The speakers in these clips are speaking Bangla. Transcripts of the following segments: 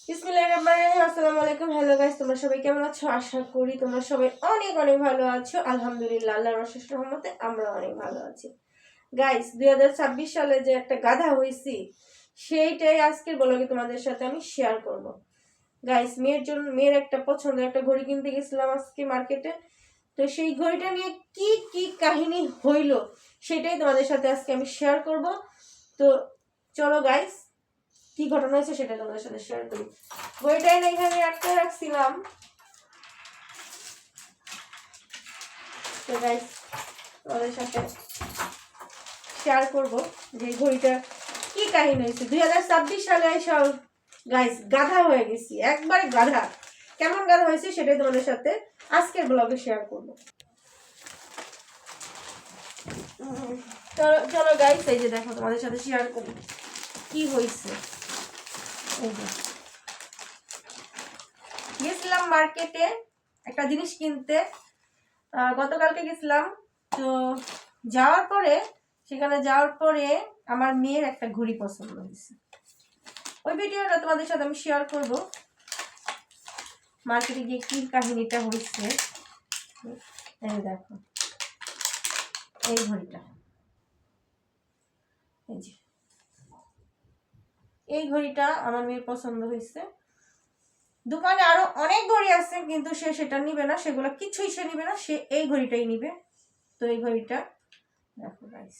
বিসমিল্লাহিররহমানিররহিম। আসসালামু আলাইকুম। হ্যালো গাইস, তোমরা সবাই কেমন আছো? আশা করি তোমরা সবাই অনেক অনেক ভালো আছো। আলহামদুলিল্লাহ, আল্লাহর অশেষ রহমতে আমরা অনেক ভালো আছি। গাইস, 2026 সালে যে একটা গাধা হইছি সেইটাই আজকের ব্লগে তোমাদের সাথে আমি শেয়ার করব। গাইস, মেয়ের একটা পছন্দের একটা ঘড়ি কিনতে গেছিলাম আজকে মার্কেটে। তো সেই ঘড়িটা নিয়ে কি কি কাহিনী হইলো সেটাই তোমাদের সাথে আজকে আমি শেয়ার করব। তো চলো গাইস, কি ঘটনা হয়েছে সেটা তোমাদের সাথে শেয়ার করি। বইটাই না এখানে আটকে রাখছিলাম। তো গাইস, তোমাদের সাথে শেয়ার করব যে ঘড়িটা কি কাহিনী হয়েছে। 2026 সালে সব গাইস গাধা হয়ে গেছি, একবারে গাধা। কেমন গাধা হয়েছে সেটাই তোমাদের সাথে আজকের ব্লগে শেয়ার করব। চলো চলো গাইস, এই যে দেখো তোমাদের সাথে শেয়ার করি কি হয়েছে। এই যে গেছিলাম মার্কেটে একটা জিনিস কিনতে, গতকালকে গেছিলাম। তো সেখানে যাওয়ার পরে আমার মেয়ের একটা ঘড়ি পছন্দ হয়েছে। ওই ভিডিওটা তোমাদের সাথে আমি শেয়ার করব। মার্কেটে গিয়ে কি কাহিনীটা হয়েছে এই দেখো, এই ঘড়িটা, এই যে এই ঘড়িটা আমার মেয়ের পছন্দ হয়েছে। দোকানে আরো অনেক ঘড়ি আছে কিন্তু সে সেটা নিবে না, সেগুলো কিছুই সে নিবে না, সে এই ঘড়িটাই নিবে। তো এই ঘড়িটা দেখো গাইস,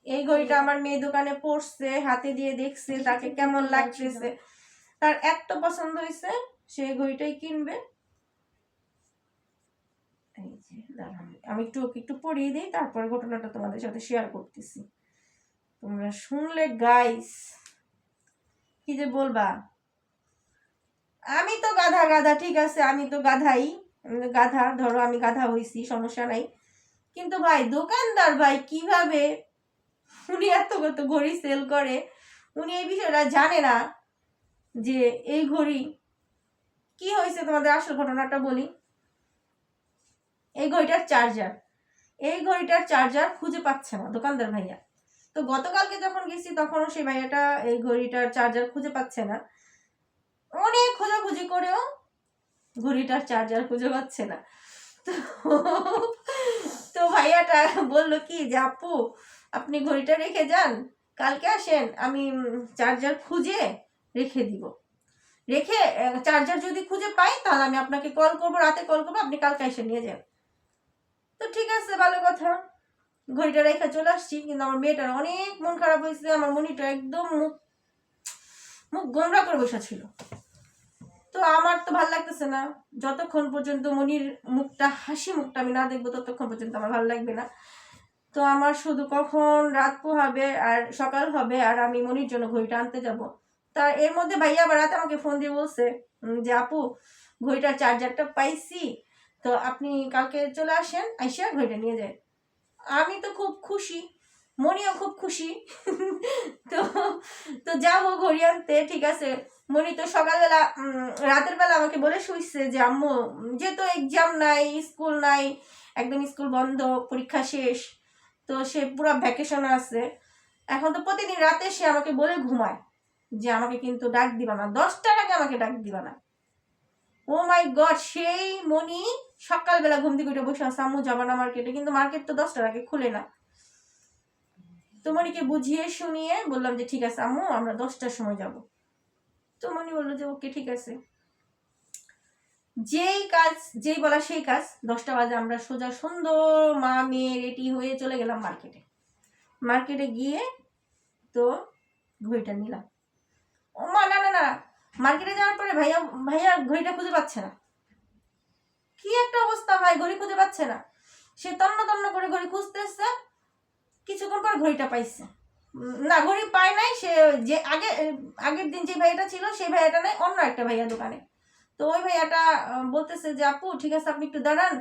এই ঘড়িটা আমার মেয়ে দোকানে পড়ছে, হাতে দিয়ে দেখছে তাকে কেমন লাগতেছে, তার এত পছন্দ হয়েছে সে ঘড়িটাই কিনবে। আমি একটু পড়িয়ে দিই, তারপরে ঘটনাটা তোমাদের সাথে শেয়ার করতেছি। তোমরা শুনলে গাইস কি যে বলবা। আমি তো গাধা গাধা, ঠিক আছে, আমি তো গাধাই, গাধা ধরো, আমি গাধা হইছি, সমস্যা নাই। কিন্তু ভাই দোকানদার ভাই কিভাবে উনি এত কত ঘড়ি সেল করে, উনি এই বিষয়টা জানে না যে এই ঘড়ি কি হয়েছে। তোমাদের আসল ঘটনাটা বলি। এই ঘড়িটার চার্জার খুঁজে পাচ্ছে না দোকানদার ভাইয়া। তো গতকালকে যখন গেছি তখনও সেই ভাইয়াটা এই ঘড়িটার চার্জার খুঁজে পাচ্ছে না। অনেক খোঁজাখুঁজি করেও ঘড়িটার চার্জার খুঁজে পাচ্ছে না। তো ভাইয়াটা বললো কি যে আপু, আপনি ঘড়িটা রেখে যান, কালকে আসেন, আমি চার্জার খুঁজে রেখে দিব। চার্জার যদি খুঁজে পাই তাহলে আমি আপনাকে কল করবো, রাতে কল করবো, আপনি কালকে এসে নিয়ে যান। তো ঠিক আছে, ভালো কথা। ঘড়িটা রেখে চলে আসছি, কিন্তু আমার মেয়েটার অনেক মন খারাপ হয়েছে। আমার মনিটা একদম মুখ গোমরা করে বসে ছিল। তো আমার তো ভালো লাগতেছে না, যতক্ষণ পর্যন্ত মনির হাসি মুখটা আমি না দেখবো ততক্ষণ পর্যন্ত আমার ভালো লাগবে না। তো আমার শুধু কখন রাত পোহাবে আর সকাল হবে আর আমি মনির জন্য ঘড়িটা আনতে যাব। তার এর মধ্যে ভাইয়া আবার রাতে আমাকে ফোন দিয়ে বলছে যে আপু, ঘড়িটার চার্জারটা পাইছি, তো আপনি কালকে চলে আসেন, আইসা ঘড়িটা নিয়ে যায়। আমি তো খুব খুশি, মনিও খুব খুশি। তো তো যাবো ঘড়ি আনতে, ঠিক আছে। মনি তো সকালবেলা রাতের বেলা আমাকে বলে শুইছে যে আম্মু, যেহেতু এক্সাম নাই, স্কুল নাই, একদম স্কুল বন্ধ, পরীক্ষা শেষ, তো সে পুরো ভ্যাকেশনে আছে। এখন তো প্রতিদিন রাতে সে আমাকে বলে ঘুমায় যে আমাকে কিন্তু ডাক দিবা না, 10টার আগে আমাকে ডাক দিবা না। ও মাই গড, সেই মনি সকালবেলা ঘুম থেকে উঠে বসে আছে, আম্মু যাবা না মার্কেটে, কিন্তু মার্কেট তো 10টার আগে খুলে না। তো মনিকে বুঝিয়ে শুনিয়ে বললাম যে ঠিক আছে আম্মু, আমরা 10টার সময় যাব। তো মনি বললো যে ওকে ঠিক আছে। যেই বলা সেই কাজ, 10টা বাজে আমরা সোজা সুন্দর মা মেয়ে রেডি হয়ে চলে গেলাম মার্কেটে গিয়ে তো ঘড়িটা নিলাম। ও মা, না না না, মার্কেটে যাওয়ার পরে ভাইয়া ঘড়িটা খুঁজে পাচ্ছে না। কি একটা অবস্থা ভাই, ঘড়ি খুঁজে পাচ্ছে না। সে তন্ন তন্ন করে ঘড়ি খুঁজতেছে, কিছুক্ষণ পর ঘড়িটা পাইছে। না, ঘড়ি পায় নাই। সে যে আগের দিন যে ভাইয়াটা ছিল সেই ভাইয়াটা নাই, অন্য একটা ভাইয়া দোকানে। তো ওই ভাইয়াটা বলতেছে যে আপু ঠিক আছে, আপনি একটু দাঁড়ান,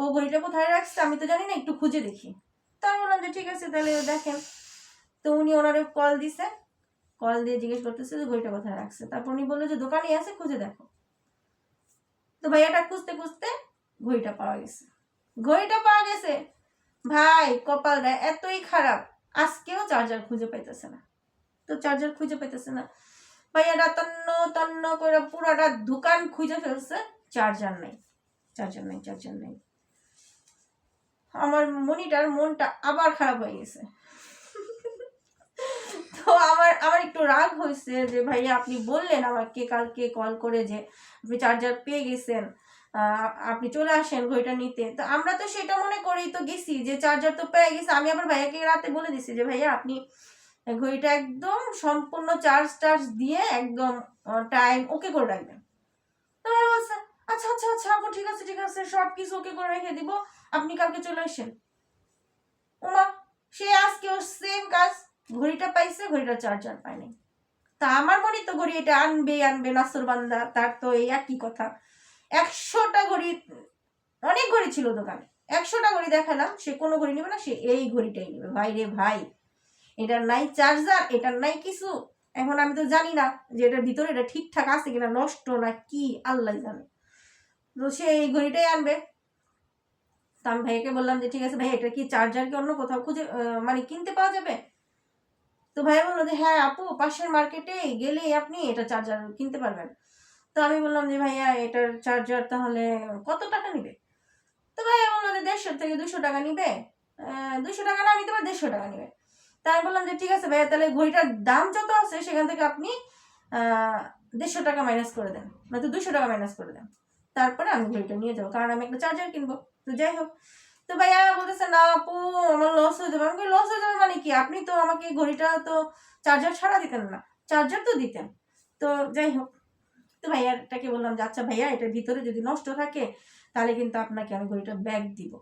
ও ঘড়িটা কোথায় রাখছে আমি তো জানি না, একটু খুঁজে দেখি। তো আমি বললাম যে ঠিক আছে তাহলে দেখেন। তো উনি ওনারে কল দিয়ে জিজ্ঞেস করতেছে যে ঘড়িটা কোথায় রাখছে। তারপর উনি বললো যে দোকানে আছে, খুঁজে দেখো। তো ভাইয়াটা খুঁজতে খুঁজতে ঘড়িটা পাওয়া গেছে। ভাই কপালটা এতই খারাপ, আজকেও চার্জার খুঁজে পাইতেছে না। তো চার্জার খুঁজে পেতেছে না। ভাইয়ারা তন্ন তন্ন করে পুরাটা দোকান খুঁজে ফেলছে, চার্জার নাই, চার্জার নাই, চার্জার নাই। আমার মনিটার মনটা আবার খারাপ হয়ে গেছে। তো আমার আমার একটু রাগ হয়েছে যে ভাইয়া আপনি বললেন আমাকে কালকে কল করে যে আপনি চার্জার পেয়ে গেছেন, আপনি চলে আসেন ঘড়িটা নিতে। তো আমরা তো সেটা মনে করেই তো গেছি যে চার্জার তো পেয়ে গেছে। আমি আবার ভাইয়াকে রাতে বলে দিছি যে ভাইয়া আপনি ঘড়িটা একদম সম্পূর্ণ চার্জ দিয়ে একদম টাইম ওকে করে রাখবেন। তো ভাই বলছে আচ্ছা আচ্ছা আচ্ছা আপু ঠিক আছে ঠিক আছে, সব কিছু ওকে করে রেখে দিব, আপনি কালকে চলে আসেন। ওমা, সে আজকেও সেম কাজ, ঘড়িটা পাইছে, ঘড়িটা চার্জার পায়নি। তা আমার মনে তো ঘড়ি এটা আনবে আনবে নাসর বান্দা, তার তো এই একই কথা। 100টা ঘড়ি, অনেক ঘড়ি ছিল দোকানে, 100টা ঘড়ি দেখালাম, সে কোনো ঘড়ি নেবে না, সে এই ঘড়িটাই নেবে। ভাই রে ভাই, এটার নাই চার্জার, এটার নাই কিছু। এখন আমি তো জানি না যে এটার ভিতরে এটা ঠিকঠাক আছে কিনা, নষ্ট না কি আল্লাহ জানে। তো সে এই ঘড়িটাই আনবে। তো আমি ভাইয়াকে বললাম যে ঠিক আছে ভাই, এটা কি চার্জার কি অন্য কোথাও খুঁজে মানে কিনতে পাওয়া যাবে? তো ভাইয়া বললো যে হ্যাঁ আপু, পাশের মার্কেটে গেলেই আপনি এটা চার্জার কিনতে পারবেন। তো আমি বললাম যে ভাইয়া এটার চার্জার তাহলে কত টাকা নিবে? তো ভাইয়া বললো যে 150 থেকে 200 টাকা নিবে। 200 টাকা না নিতে পারে, 150 টাকা নিবে। তাই আমি বললাম যে ঠিক আছে ভাইয়া, তাহলে ঘড়িটার দাম যত আছে সেখান থেকে আপনি 150 টাকা মাইনাস করে দেন, নয়তো 200 টাকা মাইনাস করে দেন, তারপরে আমি ঘড়িটা নিয়ে যাবো, কারণ আমি একটা চার্জার কিনবো। তো যাই হোক, তো ভাইয়া বলতেছে না আপু আমার লস হয়ে যাবে। আমি লস হয়ে যাবে মানে কি, আপনি তো আমাকে ঘড়িটা তো চার্জার ছাড়া দিতেন না, চার্জার তো দিতেন। তো যাই হোক, তো ভাইয়াটাকে বললাম যে আচ্ছা ভাইয়া, এটার ভিতরে যদি নষ্ট থাকে তাহলে কিন্তু আপনাকে আমি ঘড়িটা ব্যাক দিব,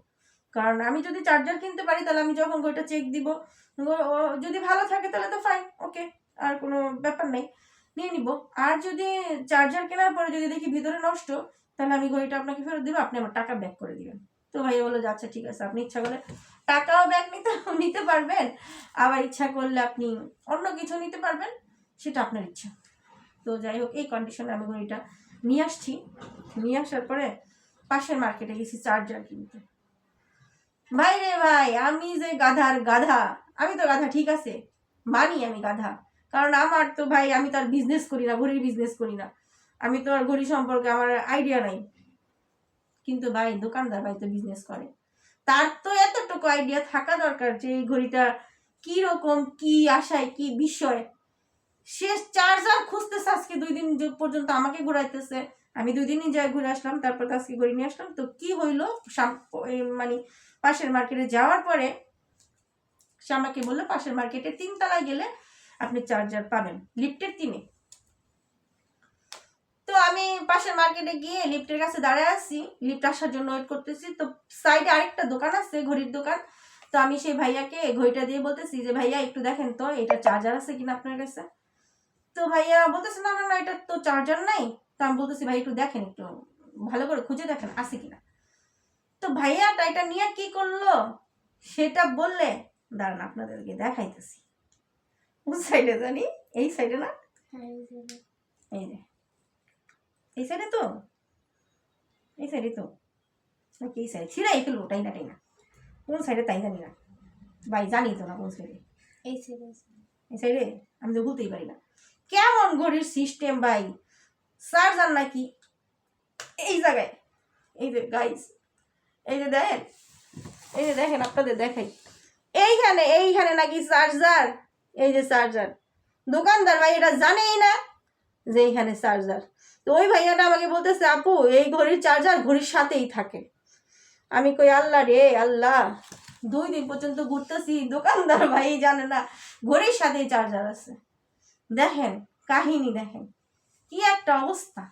কারণ আমি যদি চার্জার কিনতে পারি তাহলে আমি যখন ঘড়িটা চেক দিব যদি ভালো থাকে তাহলে তো ফাইন, ওকে, আর কোনো ব্যাপার নেই, নিয়ে নিব। আর যদি চার্জার কেনার পরে যদি দেখি ভিতরে নষ্ট, তাহলে আমি ঘড়িটা আপনাকে ফেরত দিব, আপনি আমার টাকা ব্যাক করে দিবেন। তো ভাইয়া বললো যে আচ্ছা ঠিক আছে, আপনি ইচ্ছা করলে টাকাও ব্যাক নিতে পারবেন, আবার ইচ্ছা করলে আপনি অন্য কিছু নিতে পারবেন, সেটা আপনার ইচ্ছা। তো যাই হোক, এই কন্ডিশনে আমি ঘড়িটা নিয়ে আসছি। নিয়ে আসার পরে পাশের মার্কেটে গেছি চার্জার কিনতে। ভাই রে ভাই, আমি যে গাধার গাধা, আমি তো গাধা ঠিক আছে, মানি আমি গাধা, কারণ আমার তো ভাই, আমি তো আর বিজনেস করি না, ঘড়ির বিজনেস করি না, আমি তো আর ঘড়ি সম্পর্কে আমার আইডিয়া নাই। কিন্তু ভাই দোকানদার ভাই তো বিজনেস করে, তার তো এতটুকু আইডিয়া থাকা দরকার যে এই ঘড়িটা কি রকম, কি আশায়, কি বিষয়। সে চার্জার খুঁজতেছে আজকে 2 দিন পর্যন্ত, আমাকে ঘুরাইতেছে। আমি 2 দিনই যাই ঘুরে আসলাম, তারপর আজকে ঘড়ি নিয়ে আসলাম। তো কি হইলো, মানে পাশের মার্কেটে যাওয়ার পরে সে আমাকে বললো পাশের মার্কেটে 3 তলায় গেলে আপনি চার্জার পাবেন, লিফটের 3-এ। তো আমি পাশের মার্কেটে গিয়ে লিফটের কাছে দাঁড়ায় আছি, লিফট আসার জন্য ওয়েট করতেছি। তো সাইডে আরেকটা দোকান আছে, ঘড়ির দোকান। তো আমি সেই ভাইয়াকে ঘড়িটা দিয়ে বলতেছি যে ভাইয়া একটু দেখেন তো এটা চার্জার আছে কিনা আপনার কাছে। তো ভাইয়া বলতেছে না না না, এটা তো চার্জার নাই। তো আমি বলতেছি ভাই একটু দেখেন, একটু ভালো করে খুঁজে দেখেন আছে কিনা। তো ভাইয়াটা এটা নিয়ে কি করলো সেটা বললে দাঁড়ান আপনাদেরকে দেখাইতেছি। কোন সাইডে জানি, এই সাইডে না, এই যে এই সাইডে, তো এই সাইডে তো নাকি এই সাইডে ছিঁড়াই ফেলবো, তাই না কোন সাইডে তাই জানি না ভাই, জানি তো না কোন সাইডে। এই সাইডে, এই সাইডে আমি তো বলতেই পারি না, কেমন ঘড়ির সিস্টেম ভাই, চার্জার নাকি এই জায়গায়। এই যে গাইস, এই যে দেখেন, এই যে দেখেন আপনাদের দেখাই, এইখানে নাকি চার্জার। এই যে চার্জার, দোকানদার ভাই এটা জানেই না যে এইখানে চার্জার। তো ওই ভাইয়াটা আমাকে বলতেছে আপু এই ঘড়ির চার্জার ঘড়ির সাথেই থাকে। আমি কই আল্লাহ রে আল্লাহ, 2 দিন পর্যন্ত ঘুরতেছি, দোকানদার ভাই জানে না ঘড়ির সাথেই চার্জার আছে। দেখেন কাহিনী, দেখেন কি একটা অবস্থা।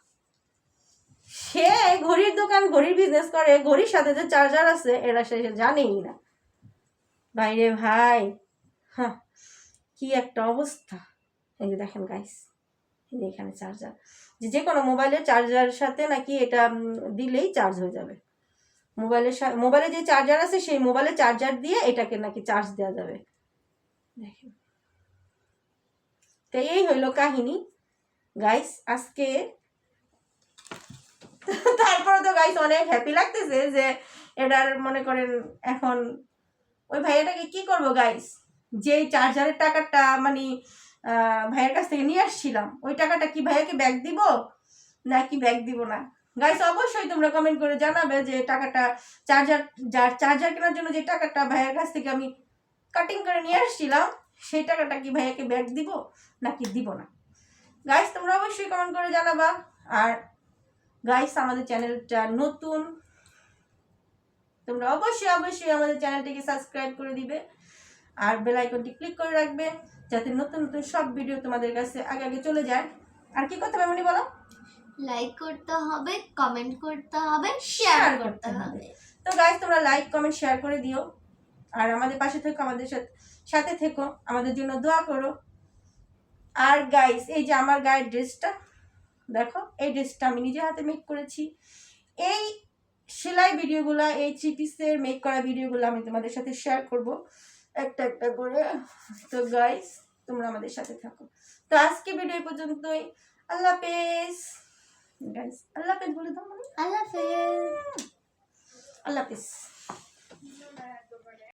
সে ঘড়ির দোকান, ঘড়ির বিজনেস করে, ঘড়ির সাথে যে চার্জার আছে এরা সে জানেই না। ভাইরে ভাই, হ্যাঁ কি একটা অবস্থা। এই যে দেখেন গাইস, এই যে এখানে চার্জার, যে কোনো মোবাইলের চার্জার সাথে নাকি এটা দিলেই চার্জ হয়ে যাবে। মোবাইলে যে চার্জার আছে সেই মোবাইলের চার্জার দিয়ে এটাকে নাকি চার্জ দেওয়া যাবে। দেখেন, তো এই হইলো কাহিনী গাইস আজকে। তারপরে তো গাইস অনেক হ্যাপি লাগতেছে যে এটার মনে করেন এখন ওই ভাইয়াটাকে কি করবো গাইস, যে চার্জারের টাকাটা মানে ভাইয়ের কাছ থেকে নিয়ে আসছিলাম, ওই টাকাটা কি ভাইয়াকে ব্যাক দিব নাকি ব্যাক দিব না? গাইস অবশ্যই তোমরা কমেন্ট করে জানাবে যে টাকাটা চার্জার কেনার জন্য যে টাকাটা ভাইয়ের কাছ থেকে আমি কাটিং করে নিয়ে আসছিলাম সেই টাকাটা কি ভাইয়াকে ব্যাক দিব নাকি দিব না। গাইস তোমরা অবশ্যই কমেন্ট করে জানাবা। আর গাইস আমাদের চ্যানেলটা নতুন, তোমরা অবশ্যই আমাদের চ্যানেলটিকে সাবস্ক্রাইব করে দিবে আর বেল আইকনটি ক্লিক করে রাখবে যাতে নতুন নতুন সব ভিডিও তোমাদের কাছে আগে আগে চলে যায়। আর কি করতে হবে মনি বলো? লাইক করতে হবে, কমেন্ট করতে হবে, শেয়ার করতে হবে। তো গাইস তোমরা লাইক কমেন্ট শেয়ার করে দিও আর আমাদের পাশে থেকো, আমাদের সাথে থেকো, আমাদের জন্য দোয়া করো। আর গাইস এই যে আমার গায়ের ড্রেসটা দেখো, এই ড্রেসটা আমি নিজের হাতে মেক করেছি। এই সেলাই ভিডিওগুলো, এই 3 পিসের মেক করা ভিডিওগুলো আমি তোমাদের সাথে শেয়ার করব একটা একটা করে। তো গাইস তোমরা আমাদের সাথে থাকো। তো আজকে ভিডিও পর্যন্তই। আল্লাহ হাফেজ গাইস, আল্লাহ হাফেজ বলে দাও। আল্লাহ হাফেজ। আল্লাহ হাফেজ।